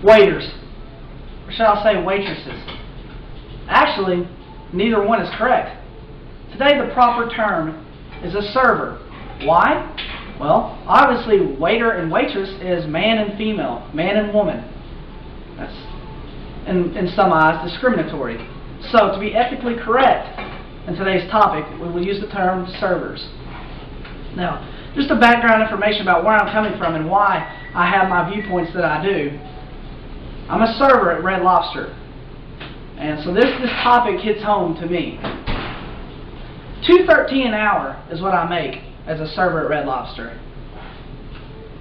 waiters, or shall I say waitresses. Actually, neither one is correct. Today the proper term is a server. Why? Well, obviously waiter and waitress is man and female, man and woman. That's, in some eyes, discriminatory. So to be ethically correct in today's topic, we will use the term servers. Now, just a background information about where I'm coming from and why I have my viewpoints that I do. I'm a server at Red Lobster, and so this topic hits home to me. $2.13 an hour is what I make as a server at Red Lobster.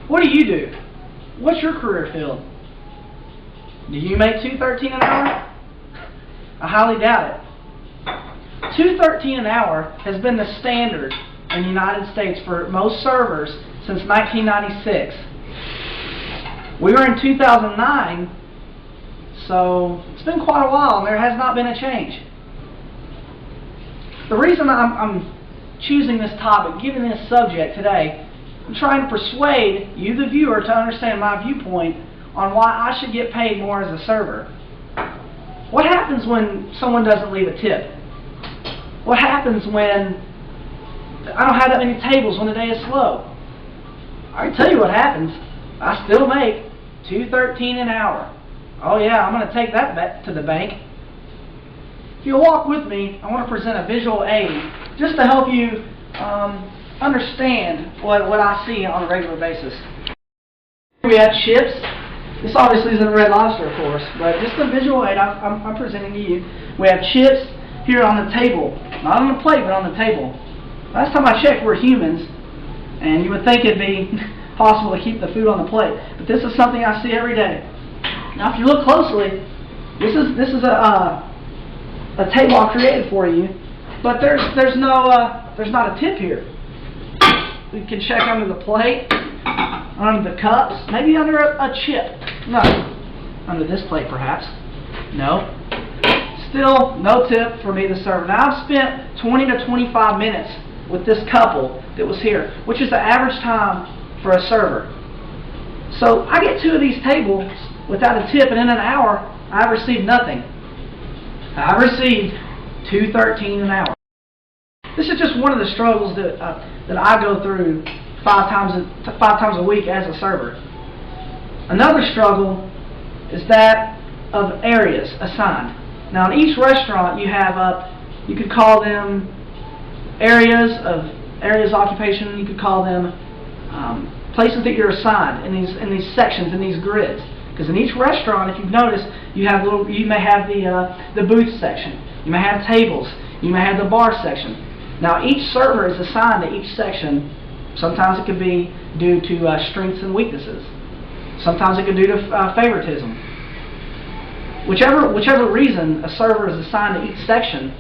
What do you do? What's your career field? Do you make $2.13 an hour? I highly doubt it. $2.13 an hour has been the standard in the United States for most servers since 1996. We were in 2009, so it's been quite a while and there has not been a change. The reason I'm choosing this topic, giving this subject today, I'm trying to persuade you, the viewer, to understand my viewpoint on why I should get paid more as a server. What happens when someone doesn't leave a tip? What happens when I don't have that many tables when the day is slow? I can tell you what happens. I still make $2.13 an hour. Oh yeah, I'm going to take that back to the bank. If you'll walk with me, I want to present a visual aid just to help you understand what I see on a regular basis. We have chips. This obviously isn't a Red Lobster, of course, but just a visual aid I'm presenting to you. We have chips here on the table. Not on the plate, but on the table. Last time I checked, we're humans, and you would think it'd be possible to keep the food on the plate. But this is something I see every day. Now, if you look closely, this is a table I created for you, but there's not a tip here. You can check under the plate, under the cups, maybe under a chip. No, under this plate perhaps. No. Still no tip for me to serve. Now I've spent 20 to 25 minutes with this couple that was here, which is the average time for a server. So I get 2 of these tables without a tip, and in an hour I've received nothing. I've received $2.13 an hour. This is just one of the struggles that I go through five times a week as a server. Another struggle is that of areas assigned. Now, in each restaurant, you have you could call them areas of occupation. You could call them places that you're assigned in these sections, in these grids. Because in each restaurant, if you've noticed, you may have the booth section. You may have tables. You may have the bar section. Now, each server is assigned to each section. Sometimes it could be due to strengths and weaknesses. Sometimes it could be due to favoritism. Whichever reason a server is assigned to each section,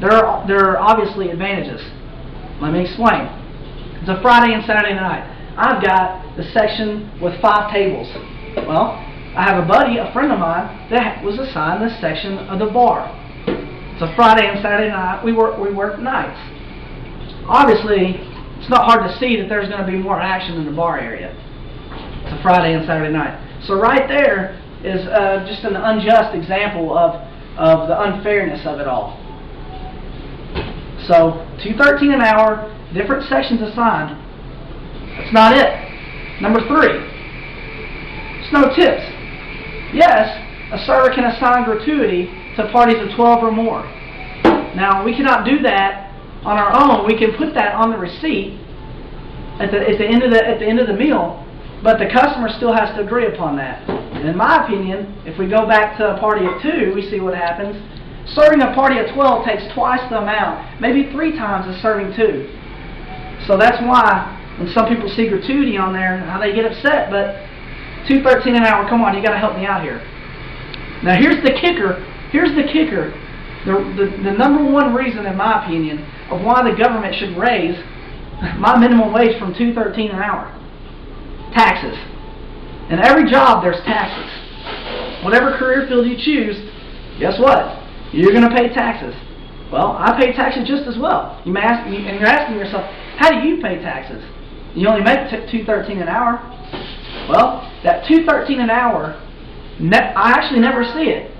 there are obviously advantages. Let me explain. It's a Friday and Saturday night. I've got the section with 5 tables. Well, I have a buddy, a friend of mine, that was assigned this section of the bar. It's a Friday and Saturday night. We work nights. Obviously, it's not hard to see that there's going to be more action in the bar area. It's a Friday and Saturday night. So right there is just an unjust example of the unfairness of it all. So $2.13 an hour, different sections assigned. That's not it. Number 3, there's no tips. Yes, a server can assign gratuity to parties of 12 or more. Now, we cannot do that on our own. We can put that on the receipt at the end of the meal, but the customer still has to agree upon that. And in my opinion, if we go back to a party of 2, we see what happens. Serving a party of 12 takes twice the amount, maybe 3 times as serving 2. So that's why when some people see gratuity on there, how they get upset. But $2.13 an hour, come on, you got to help me out here. Now here's the kicker. The number one reason, in my opinion, of why the government should raise my minimum wage from $2.13 an hour. Taxes. In every job, there's taxes. Whatever career field you choose, guess what? You're going to pay taxes. Well, I pay taxes just as well. You may ask, and you're asking yourself, how do you pay taxes? You only make $2.13 an hour. Well, that $2.13 an hour I actually never see it.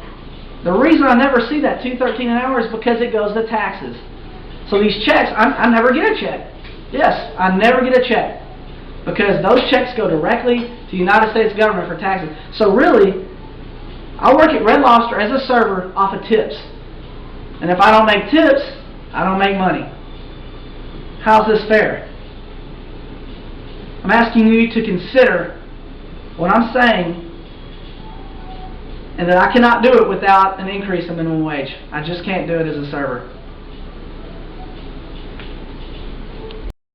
The reason I never see that $2.13 an hour is because it goes to taxes. So these checks, I never get a check. Yes, I never get a check. Because those checks go directly to the United States government for taxes. So really, I work at Red Lobster as a server off of tips. And if I don't make tips, I don't make money. How's this fair? I'm asking you to consider what I'm saying, and that I cannot do it without an increase in minimum wage. I just can't do it as a server.